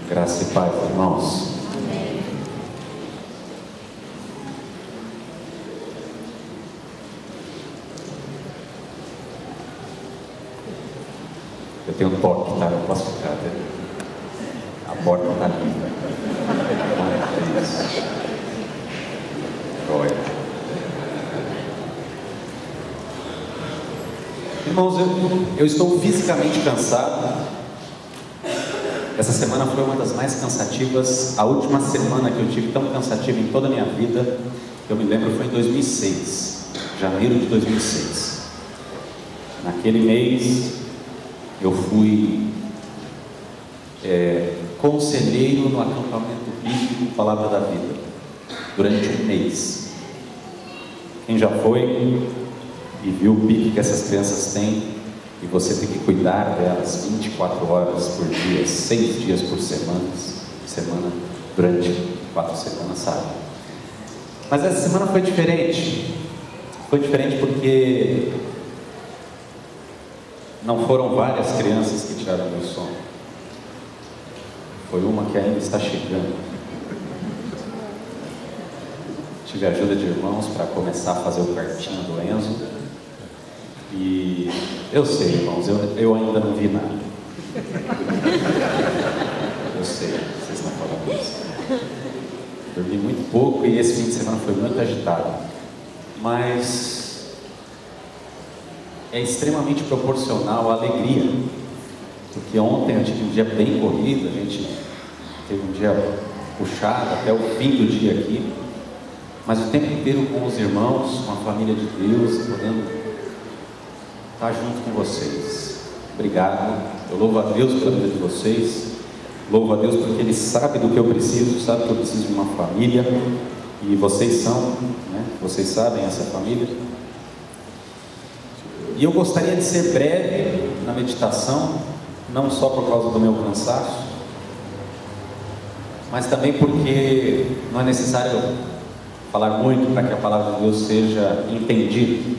Graça e paz, irmãos. Eu tenho um toque, tá? Eu posso ficar, né? A porta está limpa. Glória. Irmãos, eu estou fisicamente cansado. Essa semana foi uma das mais cansativas. A última semana que eu tive tão cansativa em toda a minha vida, eu me lembro, foi em 2006, janeiro de 2006. Naquele mês, eu fui conselheiro no acampamento bíblico Palavra da Vida, durante um mês. Quem já foi e viu o pique que essas crianças têm, e você tem que cuidar delas 24 horas por dia, 6 dias por semana, durante 4 semanas, sabe? Mas essa semana foi diferente. Foi diferente porque não foram várias crianças que tiraram meu sono. Foi uma que ainda está chegando. Tive a ajuda de irmãos para começar a fazer o quartinho do Enzo. E eu sei, irmãos, eu ainda não vi nada. Eu sei, vocês não falam isso. Dormi muito pouco e esse fim de semana foi muito agitado. Mas é extremamente proporcional à alegria. Porque ontem eu tive um dia bem corrido, a gente teve um dia puxado até o fim do dia aqui. Mas o tempo inteiro com os irmãos, com a família de Deus, podendo estar junto com vocês. Obrigado. Eu louvo a Deus pela vida de vocês. Louvo a Deus porque Ele sabe do que eu preciso, sabe que eu preciso de uma família. E vocês são, né? Vocês sabem essa família. E eu gostaria de ser breve na meditação, não só por causa do meu cansaço, mas também porque não é necessário falar muito para que a palavra de Deus seja entendida.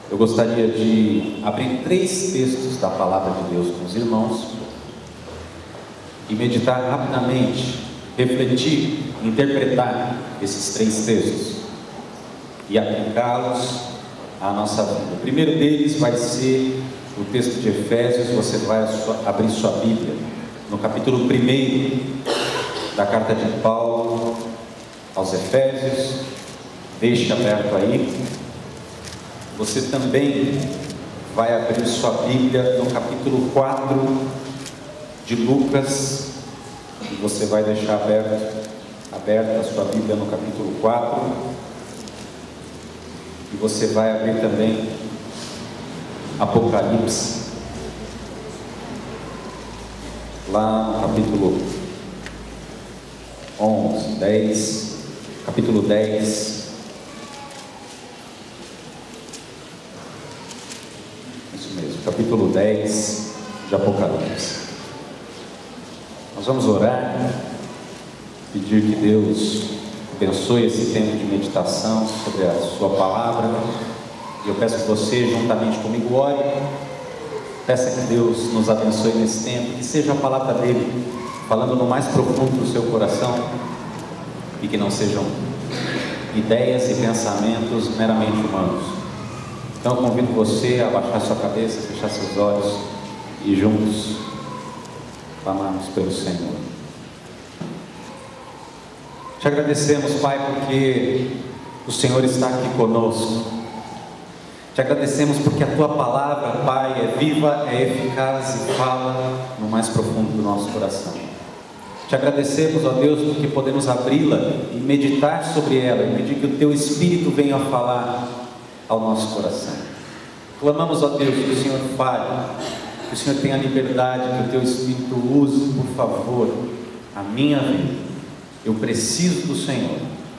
Eu gostaria de abrir 3 textos da palavra de Deus com os irmãos e meditar rapidamente, refletir, interpretar esses 3 textos e aplicá-los à nossa vida. O primeiro deles vai ser o texto de Efésios. Você vai abrir sua Bíblia no capítulo 1 da carta de Paulo aos Efésios. Deixe aberto aí. Você também vai abrir sua Bíblia no capítulo 4 de Lucas, e você vai deixar aberta a sua Bíblia no capítulo 4, e você vai abrir também Apocalipse, lá no capítulo 10, capítulo 10, capítulo 10 de Apocalipse. Nós vamos orar, pedir que Deus abençoe esse tempo de meditação sobre a sua palavra. E eu peço que você, juntamente comigo, ore. Peça que Deus nos abençoe nesse tempo, que seja a palavra dele falando no mais profundo do seu coração, e que não sejam ideias e pensamentos meramente humanos. Então eu convido você a abaixar sua cabeça, fechar seus olhos e juntos clamarmos pelo Senhor. Te agradecemos, Pai, porque o Senhor está aqui conosco. Te agradecemos porque a Tua palavra, Pai, é viva, é eficaz e fala no mais profundo do nosso coração. Te agradecemos, ó Deus, porque podemos abri-la e meditar sobre ela e pedir que o Teu Espírito venha a falar ao nosso coração. Clamamos, ó Deus, que o Senhor fale, que o Senhor tenha liberdade, que o Teu Espírito use, por favor, a minha vida. Eu preciso do Senhor,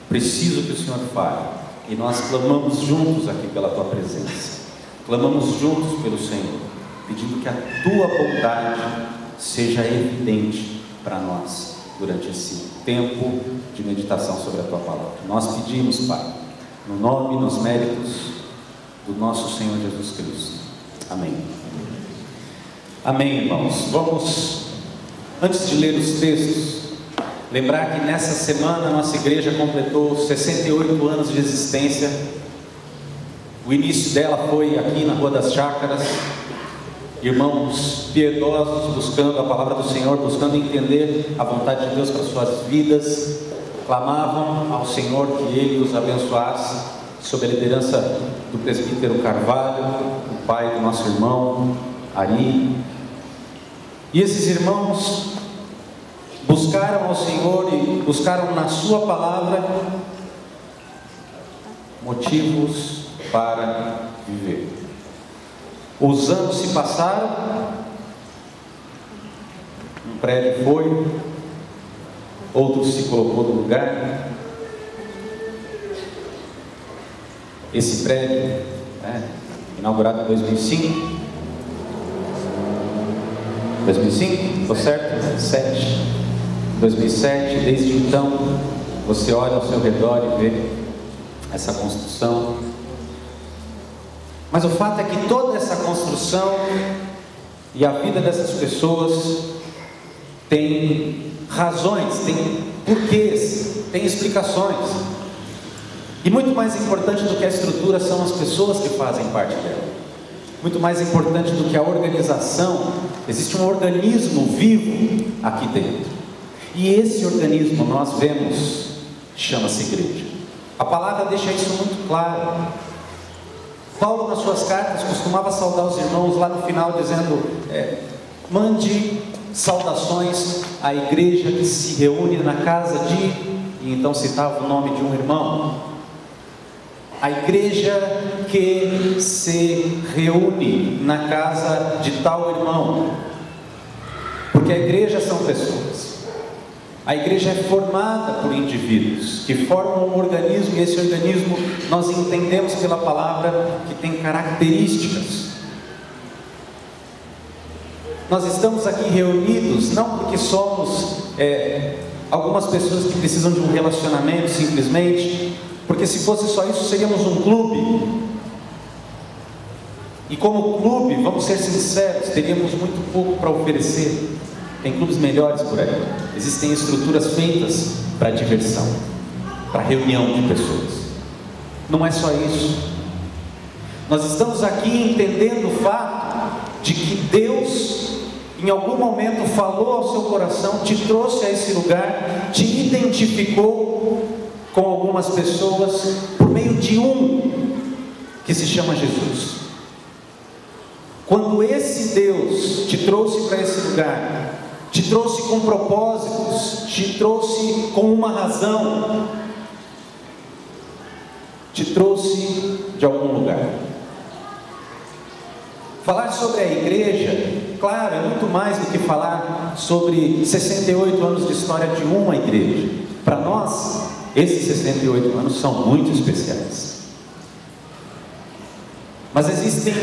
preciso que o Senhor fale, e nós clamamos juntos aqui pela Tua presença, clamamos juntos pelo Senhor, pedindo que a Tua bondade seja evidente para nós durante esse tempo de meditação sobre a Tua palavra. Nós pedimos, Pai, no nome e nos méritos do nosso Senhor Jesus Cristo. Amém. Amém, irmãos. Vamos Antes de ler os textos, lembrar que nessa semana a nossa igreja completou 68 anos de existência. O início dela foi aqui na Rua das Chácaras, irmãos piedosos buscando a palavra do Senhor, buscando entender a vontade de Deus para suas vidas, clamavam ao Senhor que Ele os abençoasse, sob a liderança do presbítero Carvalho, o pai do nosso irmão Ari. E esses irmãos buscaram ao Senhor e buscaram na sua palavra motivos para viver. Os anos se passaram, um prédio foi, outro se colocou no lugar. Esse prédio, inaugurado em 2005, estou certo? 2007, desde então, você olha ao seu redor e vê essa construção. Mas o fato é que toda essa construção e a vida dessas pessoas tem razões, tem porquês, tem explicações. E muito mais importante do que a estrutura são as pessoas que fazem parte dela. Muito mais importante do que a organização, existe um organismo vivo aqui dentro. E esse organismo nós vemos, chama-se igreja. A palavra deixa isso muito claro. Paulo, nas suas cartas, costumava saudar os irmãos lá no final, dizendo: mande saudações à igreja que se reúne na casa de... E então citava o nome de um irmão. A igreja que se reúne na casa de tal irmão. Porque a igreja são pessoas. A igreja é formada por indivíduos que formam um organismo, e esse organismo nós entendemos pela palavra que tem características. Nós estamos aqui reunidos não porque somos algumas pessoas que precisam de um relacionamento simplesmente, porque se fosse só isso seríamos um clube. E como clube, vamos ser sinceros, teríamos muito pouco para oferecer. Tem clubes melhores por aí. Existem estruturas feitas para diversão, para reunião de pessoas. Não é só isso. Nós estamos aqui entendendo o fato de que Deus, em algum momento, falou ao seu coração, te trouxe a esse lugar, te identificou com algumas pessoas por meio de um que se chama Jesus. Quando esse Deus te trouxe para esse lugar, te trouxe com propósitos, te trouxe com uma razão, te trouxe de algum lugar. Falar sobre a igreja, claro, é muito mais do que falar sobre 68 anos de história de uma igreja. Para nós, esses 68 anos são muito especiais. Mas existem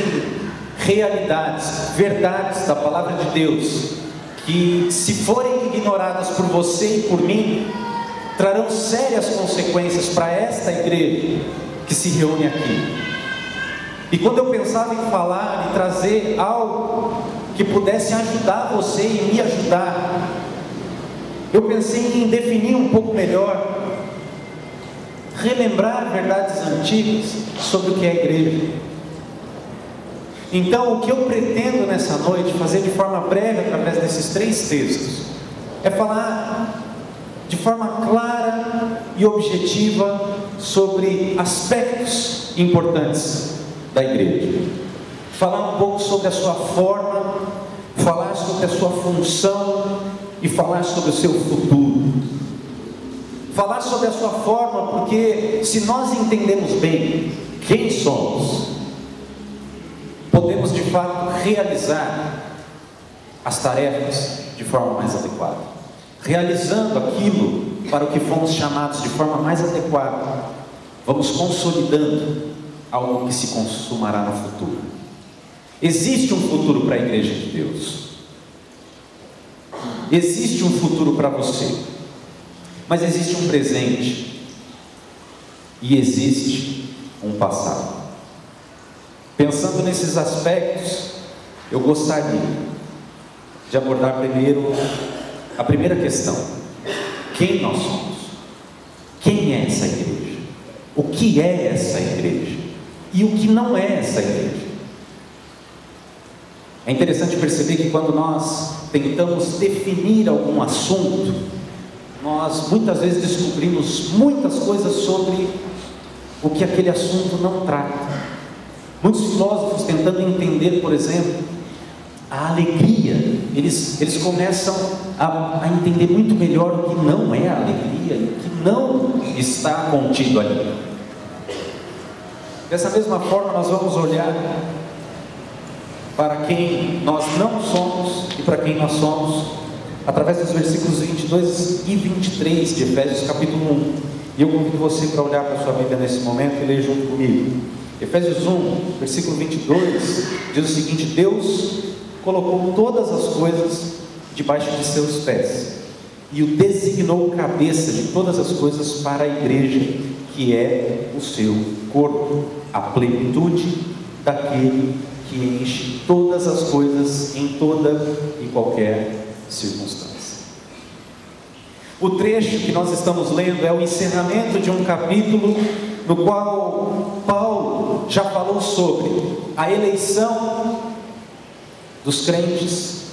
realidades, verdades da palavra de Deus, que, se forem ignoradas por você e por mim, trarão sérias consequências para esta igreja que se reúne aqui. E quando eu pensava em falar e trazer algo que pudesse ajudar você e me ajudar, eu pensei em definir um pouco melhor, relembrar verdades antigas sobre o que é a igreja. Então, o que eu pretendo nessa noite fazer de forma breve, através desses 3 textos, é falar de forma clara e objetiva sobre aspectos importantes da igreja. Falar um pouco sobre a sua forma, falar sobre a sua função e falar sobre o seu futuro. Falar sobre a sua forma, porque se nós entendemos bem quem somos, podemos de fato realizar as tarefas de forma mais adequada, realizando aquilo para o que fomos chamados de forma mais adequada, vamos consolidando algo que se consumará no futuro. Existe um futuro para a igreja de Deus, existe um futuro para você, mas existe um presente e existe um passado. Pensando nesses aspectos, eu gostaria de abordar primeiro a primeira questão: quem nós somos? Quem é essa igreja? O que é essa igreja? E o que não é essa igreja? É interessante perceber que quando nós tentamos definir algum assunto, nós muitas vezes descobrimos muitas coisas sobre o que aquele assunto não trata. Muitos filósofos tentando entender, por exemplo, a alegria, eles começam a entender muito melhor o que não é a alegria e o que não está contido ali. Dessa mesma forma, nós vamos olhar para quem nós não somos e para quem nós somos, através dos versículos 22 e 23 de Efésios capítulo 1. E eu convido você para olhar para a sua Bíblia nesse momento e ler junto comigo. Efésios 1, versículo 22, diz o seguinte: Deus colocou todas as coisas debaixo de seus pés e o designou cabeça de todas as coisas para a igreja, que é o seu corpo, a plenitude daquele que enche todas as coisas em toda e qualquer circunstância. O trecho que nós estamos lendo é o encerramento de um capítulo no qual Paulo já falou sobre a eleição dos crentes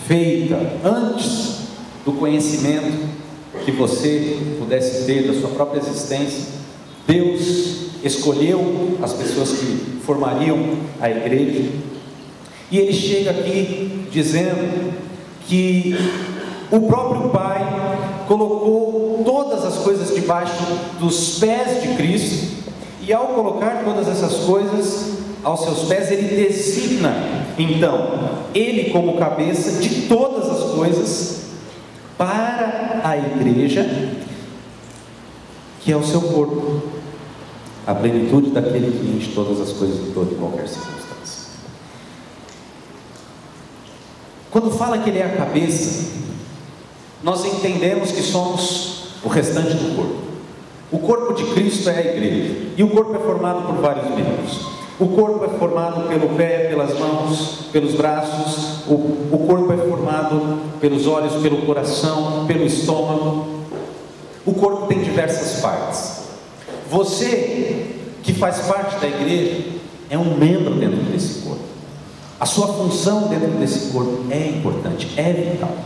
feita antes do conhecimento que você pudesse ter da sua própria existência. Deus escolheu as pessoas que formariam a igreja, e ele chega aqui dizendo que o próprio Pai colocou todas as coisas debaixo dos pés de Cristo, e ao colocar todas essas coisas aos seus pés, ele designa então ele como cabeça de todas as coisas para a igreja, que é o seu corpo, a plenitude daquele que enche todas as coisas em toda e qualquer circunstância. Quando fala que ele é a cabeça, nós entendemos que somos o restante do corpo. O corpo de Cristo é a igreja, e o corpo é formado por vários membros. O corpo é formado pelo pé, pelas mãos, pelos braços. O corpo é formado pelos olhos, pelo coração, pelo estômago. O corpo tem diversas partes. Você que faz parte da igreja é um membro dentro desse corpo. A sua função dentro desse corpo é importante, é vital.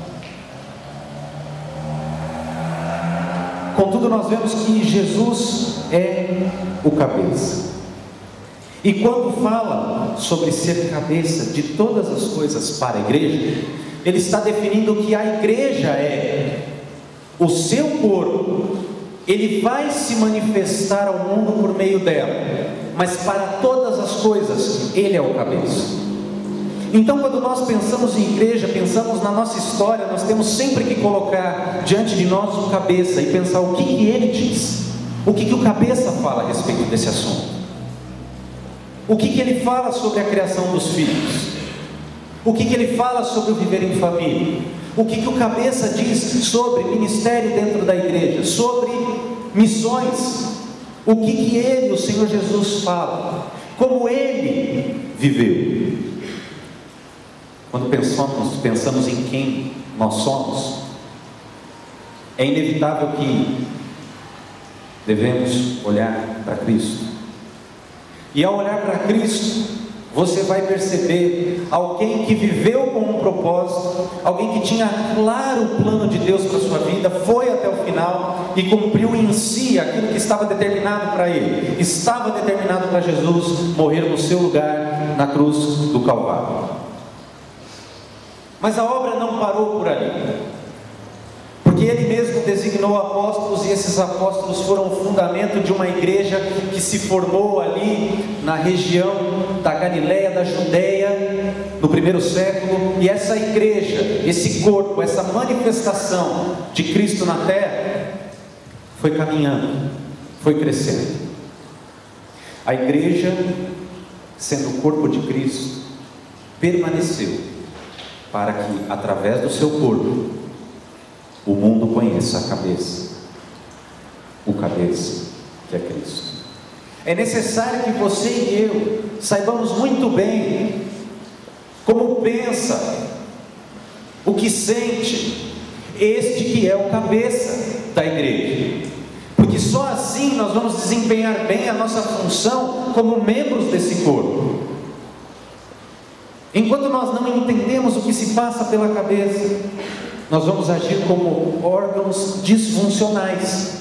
Contudo, nós vemos que Jesus é o cabeça. E quando fala sobre ser cabeça de todas as coisas para a igreja, ele está definindo que a igreja é o seu corpo. Ele vai se manifestar ao mundo por meio dela, mas para todas as coisas ele é o cabeça. Então, quando nós pensamos em igreja, pensamos na nossa história, nós temos sempre que colocar diante de nós um cabeça e pensar o que ele diz, o que o cabeça fala a respeito desse assunto, o que ele fala sobre a criação dos filhos, o que ele fala sobre o viver em família, o que o cabeça diz sobre ministério dentro da igreja, sobre missões, o que ele, o Senhor Jesus, fala, como ele viveu. Quando pensamos em quem nós somos, é inevitável que devemos olhar para Cristo. E ao olhar para Cristo, você vai perceber alguém que viveu com um propósito, alguém que tinha claro o plano de Deus para a sua vida, foi até o final e cumpriu em si aquilo que estava determinado para ele. Estava determinado para Jesus morrer no seu lugar na cruz do Calvário. Mas a obra não parou por ali, porque ele mesmo designou apóstolos, e esses apóstolos foram o fundamento de uma igreja que se formou ali na região da Galileia, da Judeia, no primeiro século. E essa igreja, esse corpo, essa manifestação de Cristo na terra, foi caminhando, foi crescendo. A igreja, sendo o corpo de Cristo, permaneceu para que, através do seu corpo, o mundo conheça a cabeça, o cabeça que é Cristo. É necessário que você e eu saibamos muito bem como pensa o que sente, este que é o cabeça da igreja. Porque só assim nós vamos desempenhar bem a nossa função como membros desse corpo. Enquanto nós não entendemos o que se passa pela cabeça, nós vamos agir como órgãos disfuncionais.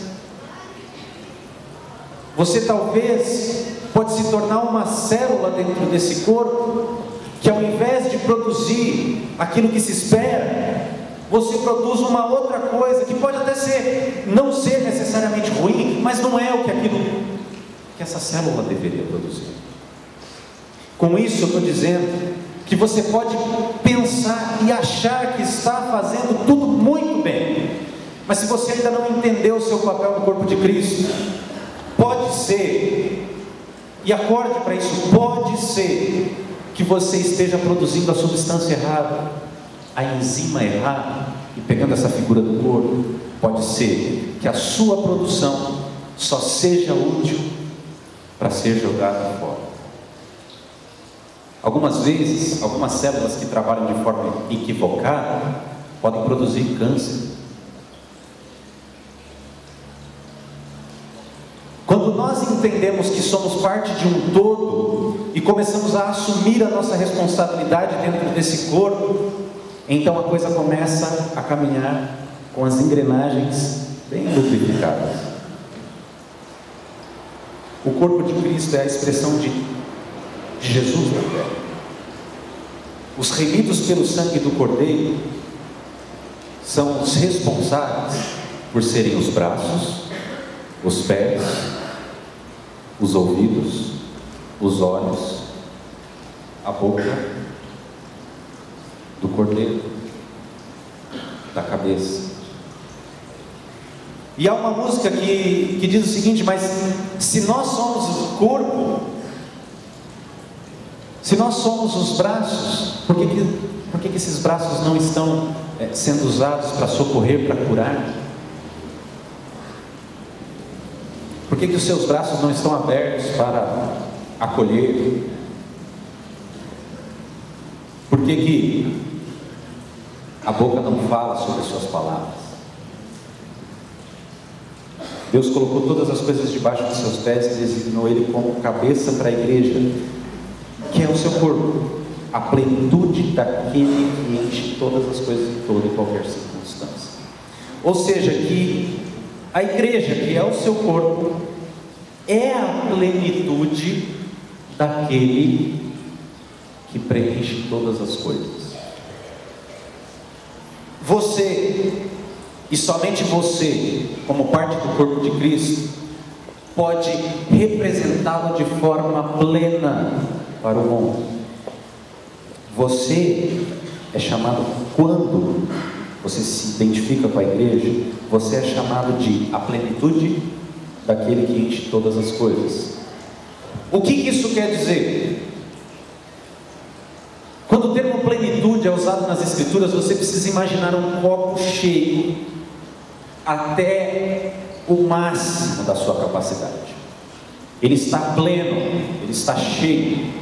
Você talvez pode se tornar uma célula dentro desse corpo, que ao invés de produzir aquilo que se espera, você produz uma outra coisa, que pode até não ser necessariamente ruim, mas não é aquilo que essa célula deveria produzir. Com isso eu estou dizendo que você pode pensar e achar que está fazendo tudo muito bem, mas se você ainda não entendeu o seu papel no corpo de Cristo, pode ser, e acorde para isso, pode ser que você esteja produzindo a substância errada, a enzima errada, e pegando essa figura do corpo, pode ser que a sua produção só seja útil para ser jogada fora. Algumas vezes, algumas células que trabalham de forma equivocada podem produzir câncer. Quando nós entendemos que somos parte de um todo e começamos a assumir a nossa responsabilidade dentro desse corpo, então a coisa começa a caminhar com as engrenagens bem lubrificadas. O corpo de Cristo é a expressão de Jesus na terra. Os remidos pelo sangue do Cordeiro são os responsáveis por serem os braços, os pés, os ouvidos, os olhos, a boca do Cordeiro, da cabeça. E há uma música que diz o seguinte: mas se nós somos o corpo, se nós somos os braços, por que esses braços não estão sendo usados para socorrer, para curar? Por que os seus braços não estão abertos para acolher? Por que a boca não fala sobre as suas palavras? Deus colocou todas as coisas debaixo dos seus pés e designou Ele como cabeça para a igreja, que é o seu corpo, a plenitude daquele que enche todas as coisas em toda e qualquer circunstância. Ou seja, que a igreja, que é o seu corpo, é a plenitude daquele que preenche todas as coisas. Você, e somente você, como parte do corpo de Cristo, pode representá-lo de forma plena para o mundo. Você é chamado, quando você se identifica com a igreja, você é chamado de a plenitude daquele que enche todas as coisas. O que isso quer dizer? Quando o termo plenitude é usado nas Escrituras, você precisa imaginar um copo cheio até o máximo da sua capacidade. Ele está pleno, ele está cheio.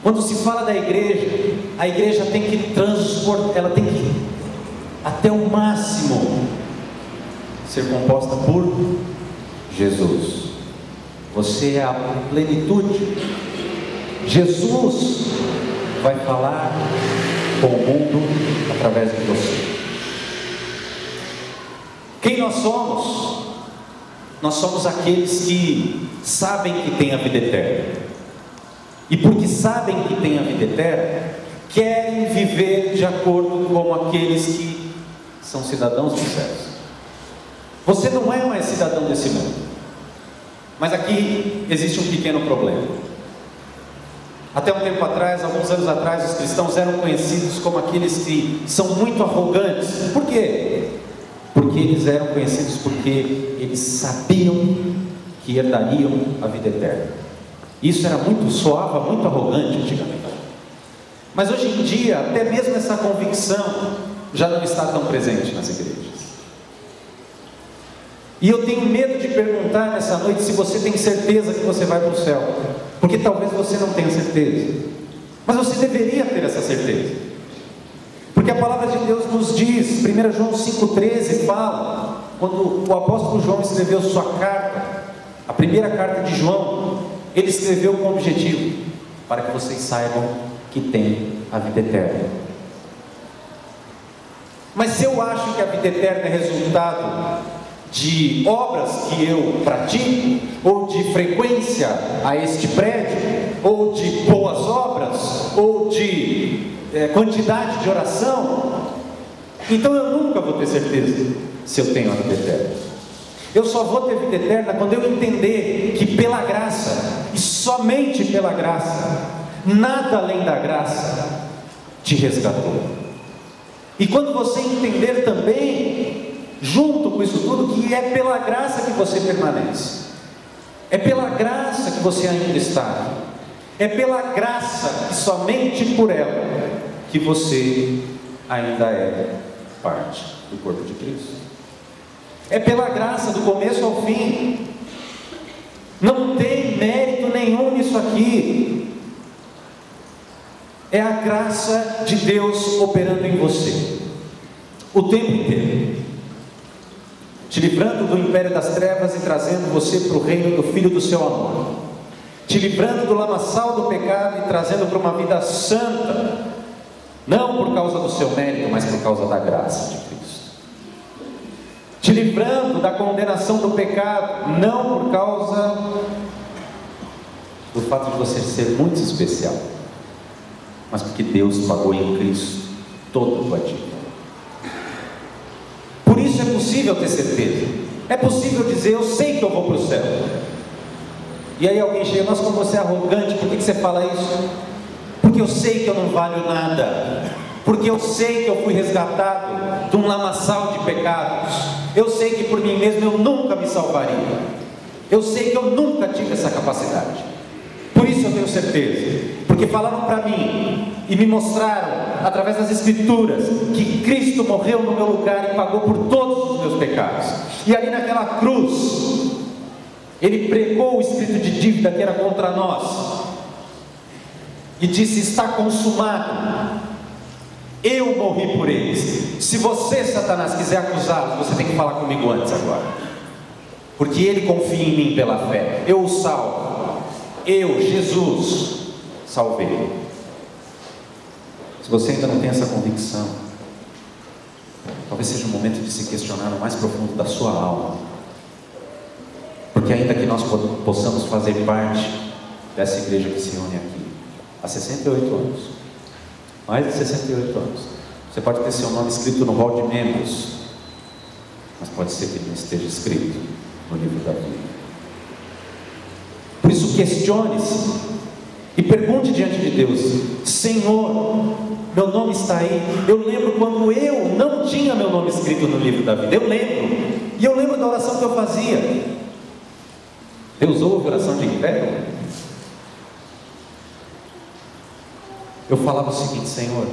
Quando se fala da igreja, a igreja tem que transportar, ela tem que até o máximo ser composta por Jesus. Você é a plenitude. Jesus vai falar com o mundo através de você. Quem nós somos? Nós somos aqueles que sabem que têm a vida eterna. E porque sabem que têm a vida eterna, querem viver de acordo com aqueles que são cidadãos dos céus. Você não é mais cidadão desse mundo. Mas aqui existe um pequeno problema. Até um tempo atrás, alguns anos atrás, os cristãos eram conhecidos como aqueles que são muito arrogantes. Por quê? Porque eles eram conhecidos porque eles sabiam que herdariam a vida eterna. Isso soava muito arrogante antigamente. Mas hoje em dia, até mesmo essa convicção já não está tão presente nas igrejas. E eu tenho medo de perguntar nessa noite se você tem certeza que você vai para o céu, porque talvez você não tenha certeza, mas você deveria ter essa certeza, porque Porque a palavra de Deus nos diz, 1 João 5,13 fala, quando o apóstolo João escreveu sua carta, a primeira carta de João, ele escreveu com o objetivo, para que vocês saibam que tem a vida eterna. Mas se eu acho que a vida eterna é resultado de obras que eu pratico, ou de frequência a este prédio, ou de boas obras, ou de quantidade de oração, então eu nunca vou ter certeza se eu tenho a vida eterna. Eu só vou ter vida eterna quando eu entender que pela graça, e somente pela graça, nada além da graça te resgatou. E quando você entender também, junto com isso tudo, que é pela graça que você permanece, é pela graça que você ainda está, é pela graça e somente por ela que você ainda é parte do corpo de Cristo. É pela graça do começo ao fim. Não tem mérito nenhum nisso aqui. É a graça de Deus operando em você o tempo inteiro, te livrando do império das trevas e trazendo você para o reino do Filho do seu amor, te livrando do lamaçal do pecado e trazendo para uma vida santa, não por causa do seu mérito, mas por causa da graça de Cristo, te livrando da condenação do pecado, não por causa do fato de você ser muito especial, mas porque Deus pagou em Cristo toda a tua dívida. Por isso é possível ter certeza, é possível dizer: eu sei que eu vou para o céu. E aí alguém chega: nossa, como você é arrogante, por que você fala isso? Porque eu sei que eu não valho nada, porque eu sei que eu fui resgatado de um lamaçal de pecados, eu sei que por mim mesmo eu nunca me salvaria, eu sei que eu nunca tive essa capacidade. Por isso eu tenho certeza, porque falaram para mim e me mostraram através das Escrituras que Cristo morreu no meu lugar e pagou por todos os meus pecados. E ali naquela cruz Ele pregou o espírito de dívida que era contra nós e disse: está consumado. Eu morri por eles. Se você, Satanás, quiser acusá-los, você tem que falar comigo antes agora, porque ele confia em mim pela fé. Eu o salvo. Eu, Jesus, salvei. Se você ainda não tem essa convicção, talvez seja o momento de se questionar no mais profundo da sua alma, porque ainda que nós possamos fazer parte dessa igreja que se une aqui há 68 anos, mais de 68 anos, você pode ter seu nome escrito no rol de membros, mas pode ser que não esteja escrito no livro da vida. Por isso questione-se e pergunte diante de Deus: Senhor, meu nome está aí. Eu lembro quando eu não tinha meu nome escrito no livro da vida, eu lembro, e eu lembro da oração que eu fazia. Deus ouve a oração de império. Eu falava o seguinte: Senhor,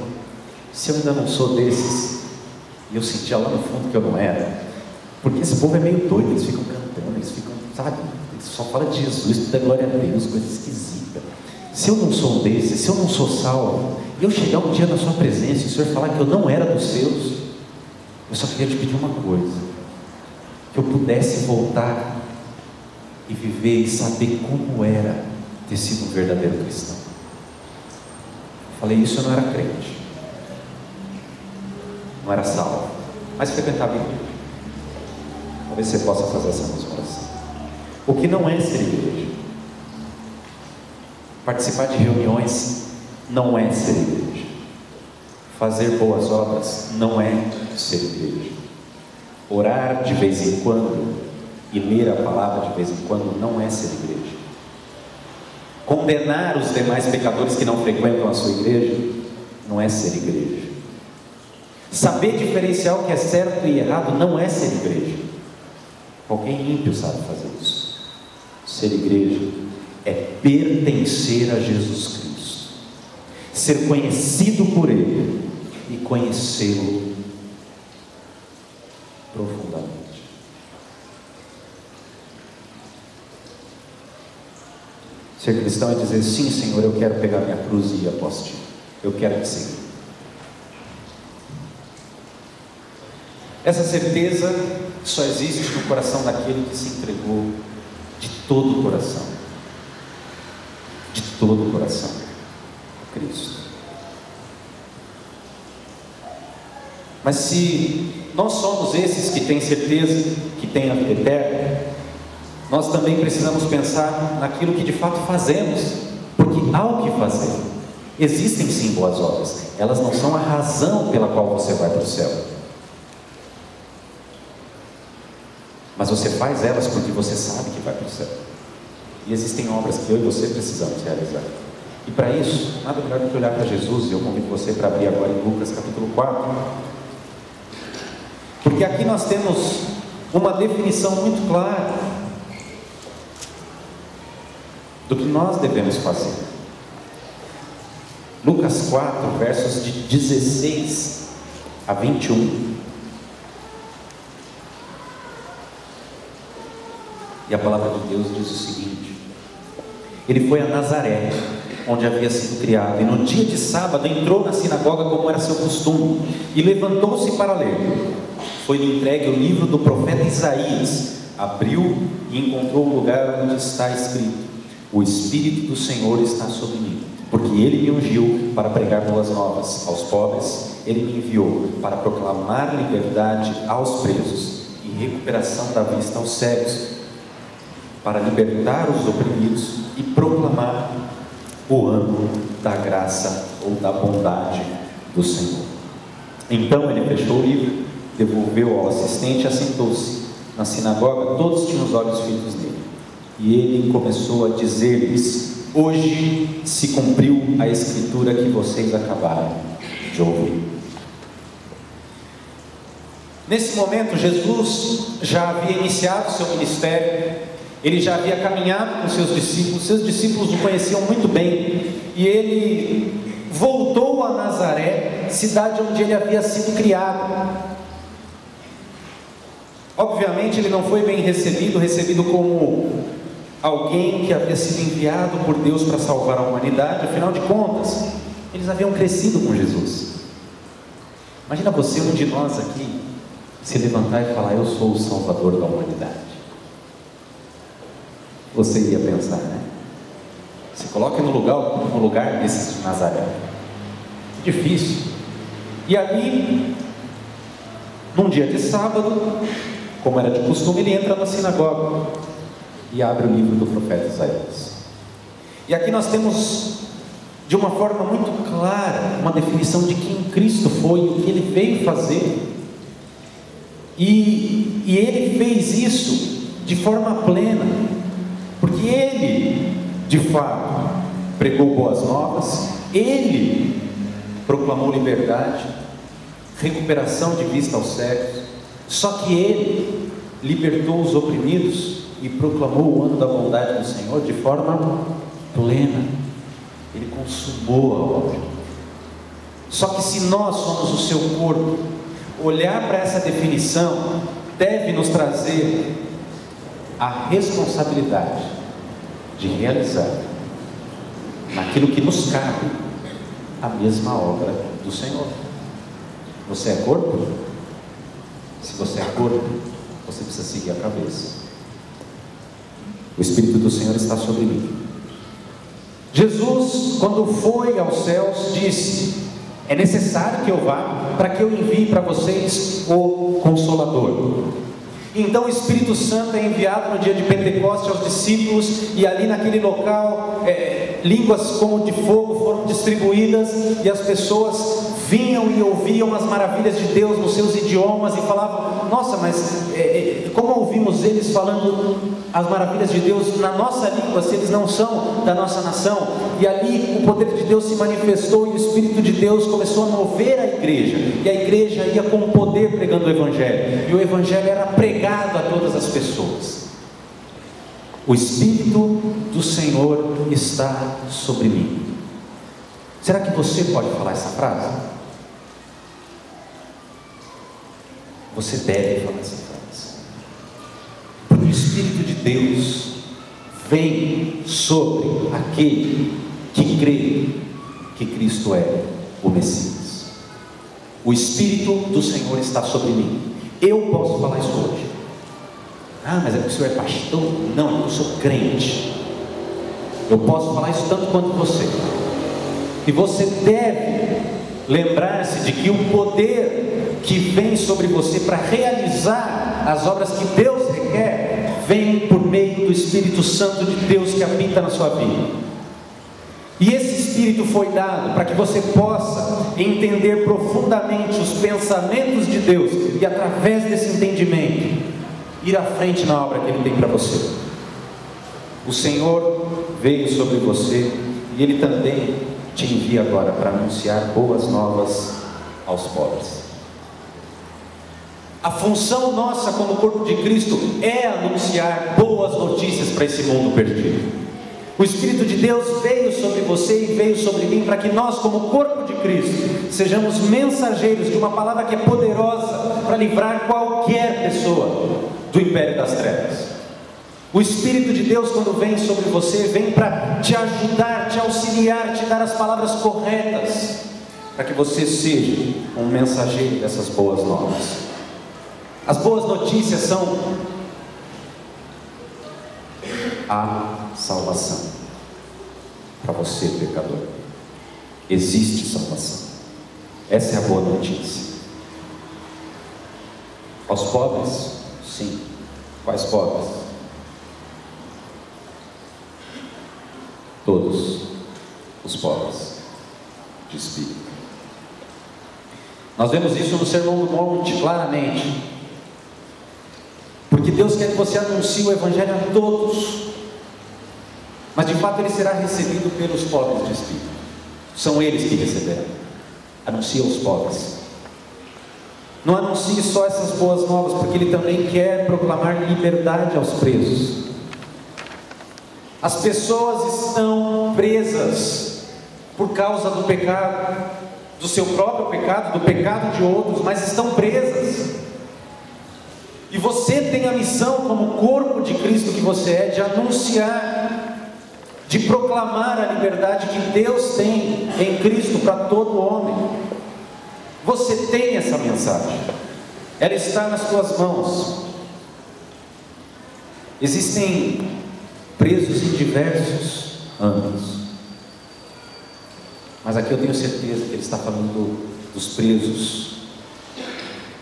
se eu ainda não sou desses, e eu sentia lá no fundo que eu não era, porque esse povo é meio doido, eles ficam cantando, eles ficam, sabe, eles só falam de Jesus, tudo é glória a Deus, coisa esquisita. Se eu não sou um desses, se eu não sou salvo, e eu chegar um dia na sua presença e o Senhor falar que eu não era dos seus, eu só queria te pedir uma coisa: que eu pudesse voltar e viver e saber como era ter sido um verdadeiro cristão. Falei isso, eu não era crente, não era salvo, mas frequentava a igreja. Talvez você possa fazer essa mesma oração. O que não é ser igreja? Participar de reuniões não é ser igreja. Fazer boas obras não é ser igreja. Orar de vez em quando e ler a palavra de vez em quando não é ser igreja. Condenar os demais pecadores que não frequentam a sua igreja não é ser igreja. Saber diferenciar o que é certo e errado não é ser igreja. Qualquer ímpio sabe fazer isso. Ser igreja é pertencer a Jesus Cristo, ser conhecido por Ele e conhecê-lo profundamente. Ser cristão é dizer: sim, Senhor, eu quero pegar minha cruz e ir após ti, eu quero te seguir. Essa certeza só existe no coração daquele que se entregou de todo o coração, a Cristo. Mas se nós somos esses que têm certeza que têm a vida eterna, nós também precisamos pensar naquilo que de fato fazemos, porque há o que fazer. Existem sim boas obras, elas não são a razão pela qual você vai para o céu, mas você faz elas porque você sabe que vai para o céu. E existem obras que eu e você precisamos realizar, e para isso, nada melhor do que olhar para Jesus. E eu convido você para abrir agora em Lucas capítulo 4, porque aqui nós temos uma definição muito clara do que nós devemos fazer. Lucas 4, versos de 16 a 21. E a palavra de Deus diz o seguinte: ele foi a Nazaré, onde havia sido criado, e no dia de sábado entrou na sinagoga como era seu costume, e levantou-se para ler. Foi-lhe entregue o livro do profeta Isaías. Abriu e encontrou o lugar onde está escrito: o Espírito do Senhor está sobre mim, porque Ele me ungiu para pregar boas novas aos pobres. Ele me enviou para proclamar liberdade aos presos e recuperação da vista aos cegos, para libertar os oprimidos e proclamar o ano da graça ou da bondade do Senhor. Então ele fechou o livro, devolveu ao assistente e assentou-se. Na sinagoga todos tinham os olhos fitos nele, e ele começou a dizer-lhes: hoje se cumpriu a escritura que vocês acabaram de ouvir. Nesse momento, Jesus já havia iniciado seu ministério, ele já havia caminhado com seus discípulos o conheciam muito bem, e ele voltou a Nazaré, cidade onde ele havia sido criado. Obviamente ele não foi bem recebido como alguém que havia sido enviado por Deus para salvar a humanidade. Afinal de contas, eles haviam crescido com Jesus. Imagina você, um de nós aqui, se levantar e falar: eu sou o Salvador da humanidade. Você ia pensar, né? Se coloque no lugar desses de Nazaré. Difícil. E ali, num dia de sábado, como era de costume, ele entra na sinagoga e abre o livro do profeta Isaías. E aqui nós temos, de uma forma muito clara, uma definição de quem Cristo foi, o que ele veio fazer. E ele fez isso de forma plena, porque ele, de fato, pregou boas novas, ele proclamou liberdade, recuperação de vista aos cegos. Só que ele libertou os oprimidos e proclamou o ano da bondade do Senhor de forma plena. Ele consumou a obra. Só que se nós somos o seu corpo, olhar para essa definição deve nos trazer a responsabilidade de realizar, naquilo que nos cabe, a mesma obra do Senhor. Você é corpo? Se você é corpo, você precisa seguir a cabeça. O Espírito do Senhor está sobre mim. Jesus, quando foi aos céus, disse: é necessário que eu vá, para que eu envie para vocês o Consolador. Então o Espírito Santo é enviado no dia de Pentecostes aos discípulos, e ali naquele local, línguas como de fogo foram distribuídas, e as pessoas vinham e ouviam as maravilhas de Deus nos seus idiomas, e falavam: nossa, mas como ouvimos eles falando as maravilhas de Deus na nossa língua, se eles não são da nossa nação? E ali o poder de Deus se manifestou, e o Espírito de Deus começou a mover a igreja, e a igreja ia com poder pregando o Evangelho, e o Evangelho era pregado a todas as pessoas. O Espírito do Senhor está sobre mim. Será que você pode falar essa frase? Você deve falar essa frase, porque o Espírito de Deus vem sobre aquele que crê que Cristo é o Messias. O Espírito do Senhor está sobre mim. Eu posso falar isso hoje. Ah, mas é porque o senhor é pastor? Não, eu sou crente. Eu posso falar isso tanto quanto você. E você deve lembrar-se de que o poder que vem sobre você para realizar as obras que Deus requer, vem por meio do Espírito Santo de Deus que habita na sua vida. E esse Espírito foi dado para que você possa entender profundamente os pensamentos de Deus e, através desse entendimento, ir à frente na obra que Ele tem para você. O Senhor veio sobre você e Ele também te envia agora para anunciar boas novas aos pobres. A função nossa como corpo de Cristo é anunciar boas notícias para esse mundo perdido. O Espírito de Deus veio sobre você e veio sobre mim para que nós, como corpo de Cristo, sejamos mensageiros de uma palavra que é poderosa para livrar qualquer pessoa do império das trevas. O Espírito de Deus, quando vem sobre você, vem para te ajudar, te auxiliar, te dar as palavras corretas, para que você seja um mensageiro dessas boas novas. As boas notícias são a salvação para você, pecador. Existe salvação. Essa é a boa notícia. Aos pobres, sim. Quais pobres? Todos os pobres de espírito. Nós vemos isso no Sermão do Monte claramente, porque Deus quer que você anuncie o Evangelho a todos, mas de fato ele será recebido pelos pobres de espírito. São eles que receberão. Anuncie aos pobres. Não anuncie só essas boas novas, porque ele também quer proclamar liberdade aos presos. As pessoas estão presas por causa do pecado, do seu próprio pecado, do pecado de outros, mas estão presas. E você tem a missão, como corpo de Cristo que você é, de anunciar, de proclamar a liberdade que Deus tem em Cristo para todo homem. Você tem essa mensagem, ela está nas suas mãos. Existem presos em diversos âmbitos, mas aqui eu tenho certeza que ele está falando dos presos,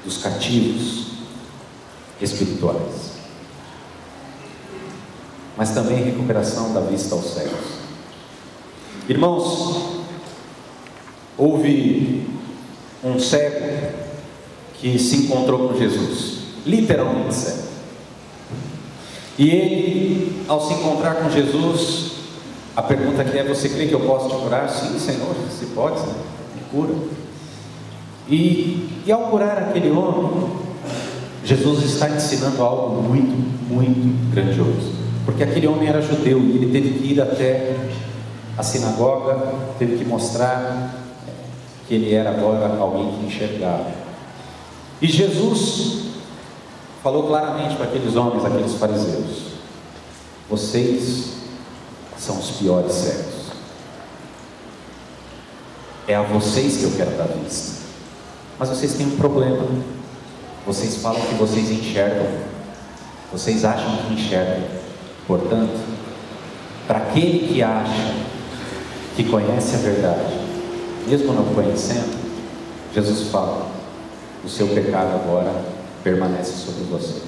dos cativos espirituais, mas também recuperação da vista aos cegos. Irmãos, houve um cego que se encontrou com Jesus, literalmente cego. E ele, ao se encontrar com Jesus, a pergunta que é: você crê que eu posso te curar? Sim, Senhor, se pode, né? Me cura. E ao curar aquele homem, Jesus está ensinando algo muito, muito grandioso, porque aquele homem era judeu e ele teve que ir até a sinagoga, teve que mostrar que ele era agora alguém que enxergava. E Jesus falou claramente para aqueles homens, aqueles fariseus: vocês são os piores cegos. É a vocês que eu quero dar vista. Mas vocês têm um problema. Vocês falam que vocês enxergam. Vocês acham que enxergam. Portanto, para aquele que acha que conhece a verdade, mesmo não conhecendo, Jesus fala: o seu pecado agora permanece sobre você.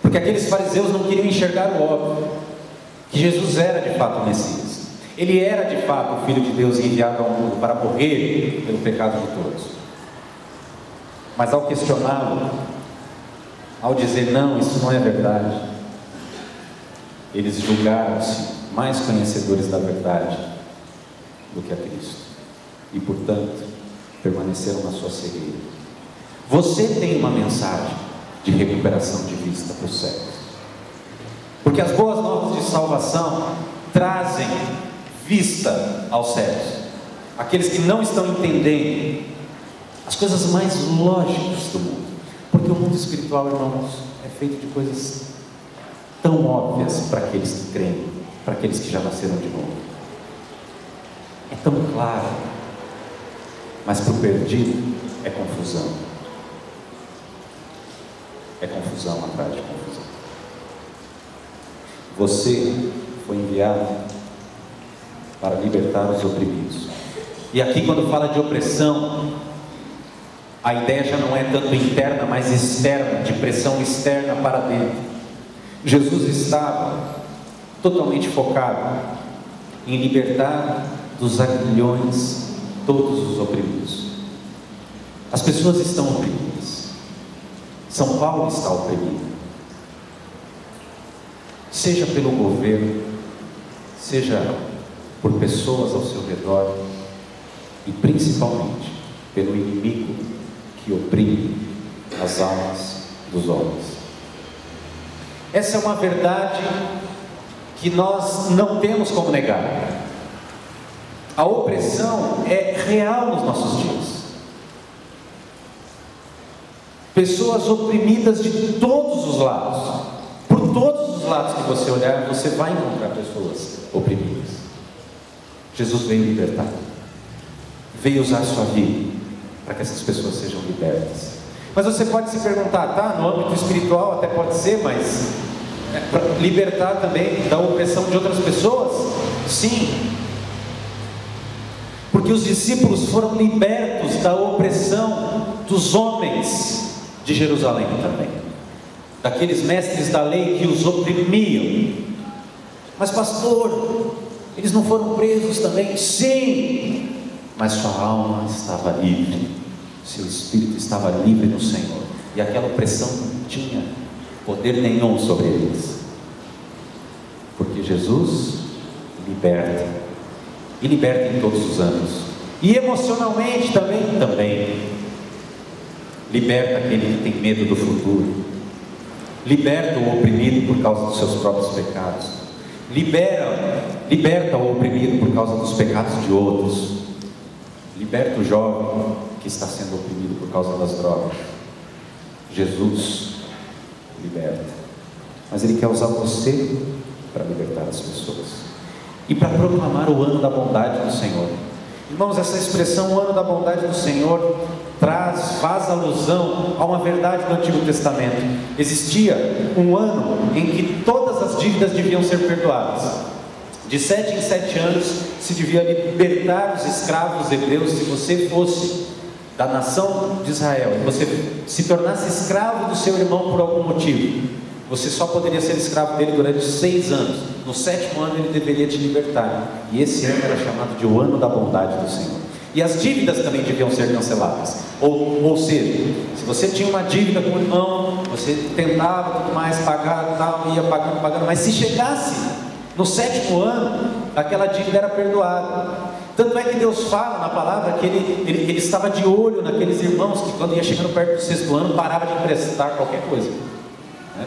Porque aqueles fariseus não queriam enxergar o óbvio, que Jesus era de fato o Messias. Ele era de fato o Filho de Deus enviado ao mundo para morrer pelo pecado de todos. Mas ao questioná-lo, ao dizer não, isso não é verdade, eles julgaram-se mais conhecedores da verdade do que a Cristo, e portanto permaneceram na sua cegueira. Você tem uma mensagem de recuperação de vista para os cegos, porque as boas novas de salvação trazem vista aos cegos, aqueles que não estão entendendo as coisas mais lógicas do mundo, porque o mundo espiritual, irmãos, é feito de coisas tão óbvias para aqueles que creem, para aqueles que já nasceram de novo. É tão claro, mas para o perdido é confusão. é confusão atrás de confusão. Você foi enviado para libertar os oprimidos. E aqui, quando fala de opressão, a ideia já não é tanto interna, mas externa, de pressão externa para dentro. Jesus estava totalmente focado em libertar dos aguilhões todos os oprimidos. As pessoas estão oprimidas. São Paulo está oprimido. Seja pelo governo, seja por pessoas ao seu redor, e principalmente pelo inimigo que oprime as almas dos homens. Essa é uma verdade que nós não temos como negar. A opressão é real nos nossos dias. Pessoas oprimidas de todos os lados. Por todos os lados que você olhar, você vai encontrar pessoas oprimidas. Jesus veio libertar. Veio usar a sua vida para que essas pessoas sejam libertas. Mas você pode se perguntar, tá? No âmbito espiritual até pode ser, mas para libertar também da opressão de outras pessoas? Sim. Porque os discípulos foram libertos da opressão dos homens de Jerusalém também, daqueles mestres da lei que os oprimiam. Mas pastor, eles não foram presos também? Sim, mas sua alma estava livre, seu espírito estava livre no Senhor, e aquela opressão não tinha poder nenhum sobre eles, porque Jesus liberta, e liberta em todos os âmbitos, e emocionalmente também liberta aquele que tem medo do futuro, liberta o oprimido por causa dos seus próprios pecados, liberta o oprimido por causa dos pecados de outros, liberta o jovem que está sendo oprimido por causa das drogas. Jesus liberta, mas Ele quer usar você para libertar as pessoas e para proclamar o ano da bondade do Senhor. Irmãos, essa expressão, o ano da bondade do Senhor, faz alusão a uma verdade do Antigo Testamento. Existia um ano em que todas as dívidas deviam ser perdoadas. De 7 em 7 anos se devia libertar os escravos hebreus. Se você fosse da nação de Israel e você se tornasse escravo do seu irmão por algum motivo, você só poderia ser escravo dele durante 6 anos. No 7º ano ele deveria te libertar. E esse ano era chamado de o ano da bondade do Senhor. E as dívidas também deviam ser canceladas. Ou seja, se você tinha uma dívida com o irmão, você tentava tudo mais pagar, tal, ia pagando, mas se chegasse no 7º ano, aquela dívida era perdoada. Tanto é que Deus fala na palavra que ele estava de olho naqueles irmãos que, quando ia chegando perto do 6º ano, parava de emprestar qualquer coisa.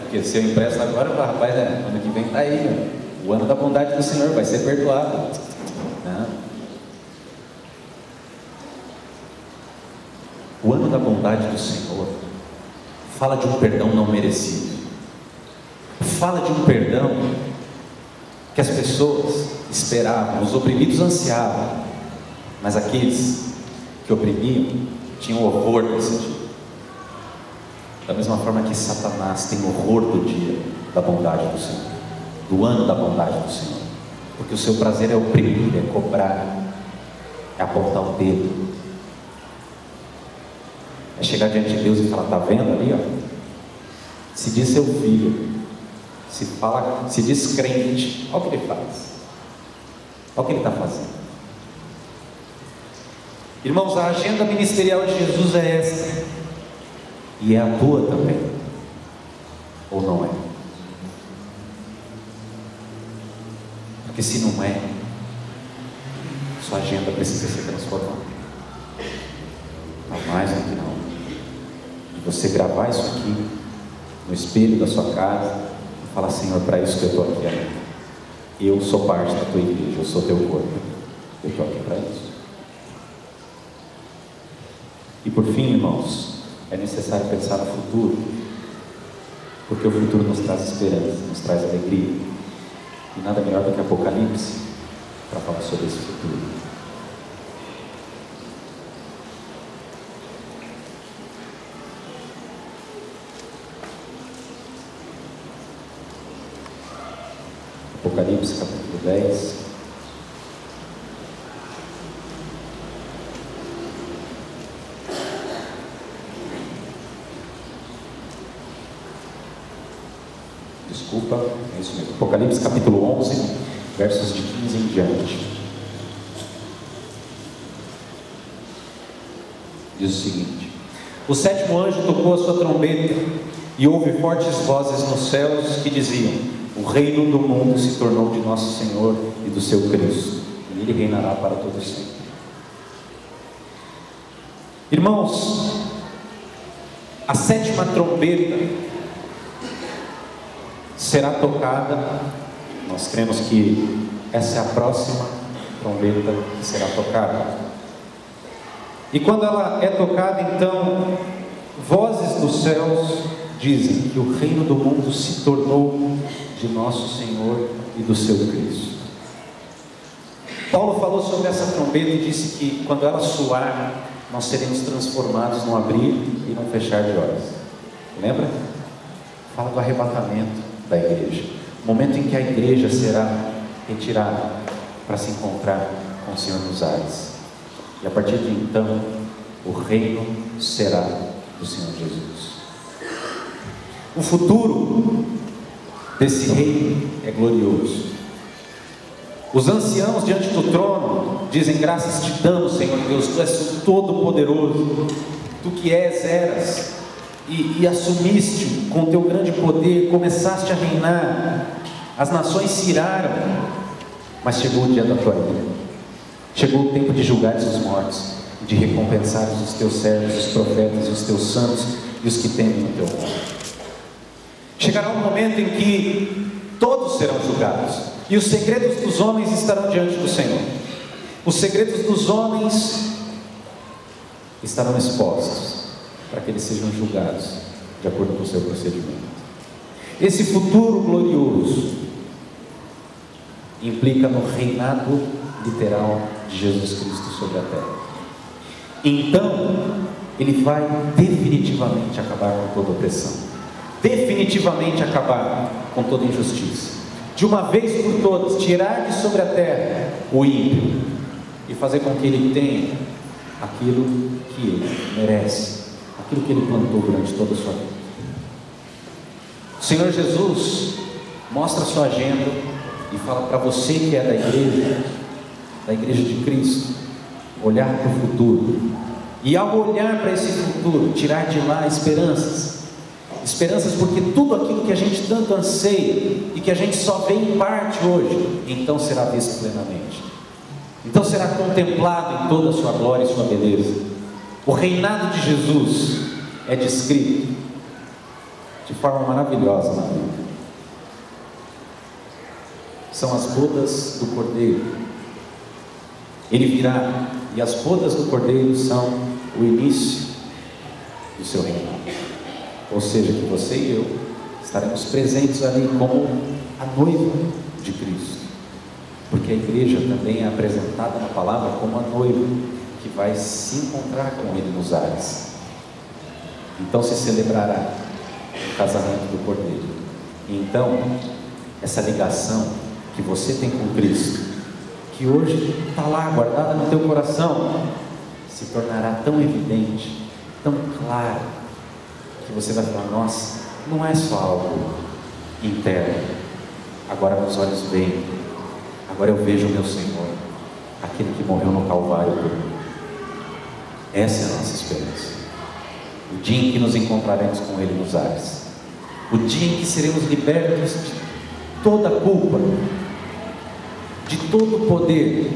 Porque se eu empresto agora, rapaz, ano que vem está aí, né? O ano da bondade do Senhor vai ser perdoado. O ano da bondade do Senhor fala de um perdão não merecido, fala de um perdão que as pessoas esperavam, os oprimidos ansiavam, mas aqueles que oprimiam tinham horror desse dia. Da mesma forma que Satanás tem horror do dia da bondade do Senhor, do ano da bondade do Senhor, porque o seu prazer é oprimir, é cobrar, é apontar o dedo, é chegar diante de Deus e falar: está vendo ali, ó? Se diz seu filho, se diz crente, olha o que ele faz, olha o que ele está fazendo. Irmãos, a agenda ministerial de Jesus é essa, e é a tua também, ou não é? Porque se não é, sua agenda precisa ser transformada. Não mais do que não. E você gravar isso aqui no espelho da sua casa e falar: Senhor, para isso que eu estou aqui, amém. Eu sou parte da tua igreja, eu sou teu corpo, eu estou aqui para isso. E por fim, irmãos, é necessário pensar no futuro, porque o futuro nos traz esperança, nos traz alegria, e nada melhor do que Apocalipse para falar sobre esse futuro. Apocalipse capítulo 10. Desculpa, é isso mesmo. Apocalipse capítulo 11, versos de 15 em diante. Diz o seguinte: o sétimo anjo tocou a sua trombeta, e houve fortes vozes nos céus que diziam: o reino do mundo se tornou de nosso Senhor e do seu Cristo, e ele reinará para todo sempre. Irmãos, a sétima trombeta será tocada. Nós cremos que essa é a próxima trombeta que será tocada. E quando ela é tocada, então, vozes dos céus dizem que o reino do mundo se tornou de nosso Senhor e do seu Cristo. Paulo falou sobre essa trombeta e disse que quando ela soar, nós seremos transformados num abrir e num fechar de olhos. Lembra? Fala do arrebatamento da igreja, o momento em que a igreja será retirada para se encontrar com o Senhor nos ares. E a partir de então, o reino será do Senhor Jesus. O futuro desse reino é glorioso. Os anciãos diante do trono dizem: graças te damos, Senhor Deus, tu és o Todo-Poderoso, tu que eras e assumiste com teu grande poder, começaste a reinar, as nações se iraram, mas chegou o dia da tua ira, chegou o tempo de julgares os mortos, de recompensares os teus servos, os profetas, os teus santos e os que temem o teu nome. Chegará um momento em que todos serão julgados, e os segredos dos homens estarão diante do Senhor. Os segredos dos homens estarão expostos, para que eles sejam julgados de acordo com o seu procedimento. Esse futuro glorioso implica no reinado literal de Jesus Cristo sobre a terra. Então, ele vai definitivamente acabar com toda opressão, definitivamente acabar com toda injustiça, de uma vez por todas, tirar de sobre a terra o ímpio e fazer com que ele tenha aquilo que ele merece, aquilo que ele plantou durante toda a sua vida. O Senhor Jesus mostra a sua agenda e fala para você que é da igreja de Cristo, olhar para o futuro, e ao olhar para esse futuro, tirar de lá esperanças, porque tudo aquilo que a gente tanto anseia e que a gente só vê em parte hoje, então será visto plenamente, então será contemplado em toda a sua glória e sua beleza. O reinado de Jesus é descrito de forma maravilhosa na Bíblia. São as bodas do Cordeiro. Ele virá, e as bodas do Cordeiro são o início do seu reinado. Ou seja, que você e eu estaremos presentes ali como a noiva de Cristo, porque a igreja também é apresentada na palavra como a noiva que vai se encontrar com ele nos ares. Então se celebrará o casamento do Cordeiro. E então essa ligação que você tem com Cristo, que hoje está lá guardada no teu coração, se tornará tão evidente, tão clara, que você vai falar: nossa, não é só algo interno, agora meus olhos veem, agora eu vejo o meu Senhor, aquele que morreu no Calvário por mim. Essa é a nossa esperança, o dia em que nos encontraremos com Ele nos ares, o dia em que seremos libertos de toda a culpa, de todo o poder,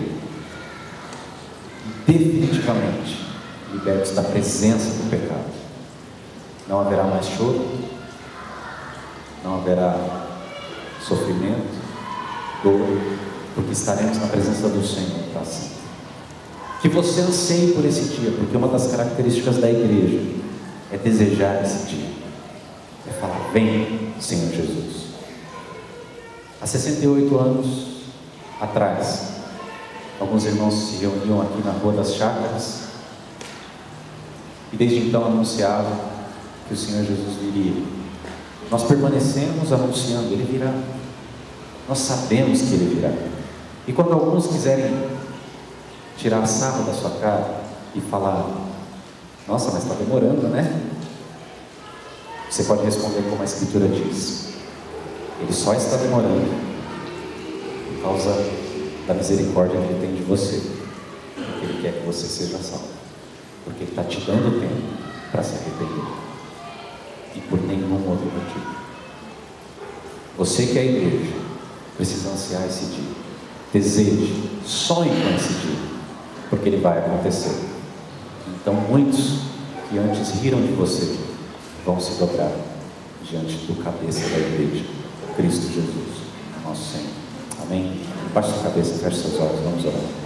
e definitivamente libertos da presença do pecado. Não haverá mais choro, não haverá sofrimento, dor, porque estaremos na presença do Senhor para sempre. Que você anseie por esse dia, porque uma das características da igreja é desejar esse dia, é falar: vem, Senhor Jesus. Há 68 anos atrás, alguns irmãos se reuniam aqui na Rua das Chácaras e desde então anunciavam que o Senhor Jesus viria. Nós permanecemos anunciando: Ele virá, Nós sabemos que Ele virá. E quando alguns quiserem tirar sarro da sua cara e falar: nossa, mas está demorando, né? Você pode responder como a Escritura diz: Ele só está demorando por causa da misericórdia que Ele tem de você, porque Ele quer que você seja salvo, porque Ele está te dando tempo para se arrepender, e por nenhum outro motivo. Você que é a igreja precisa ansiar esse dia, deseje, sonhe com esse dia, porque ele vai acontecer. Então muitos que antes riram de você vão se dobrar diante do cabeça da igreja, Cristo Jesus, nosso Senhor. Amém? Baixe a cabeça, feche seus olhos, vamos orar.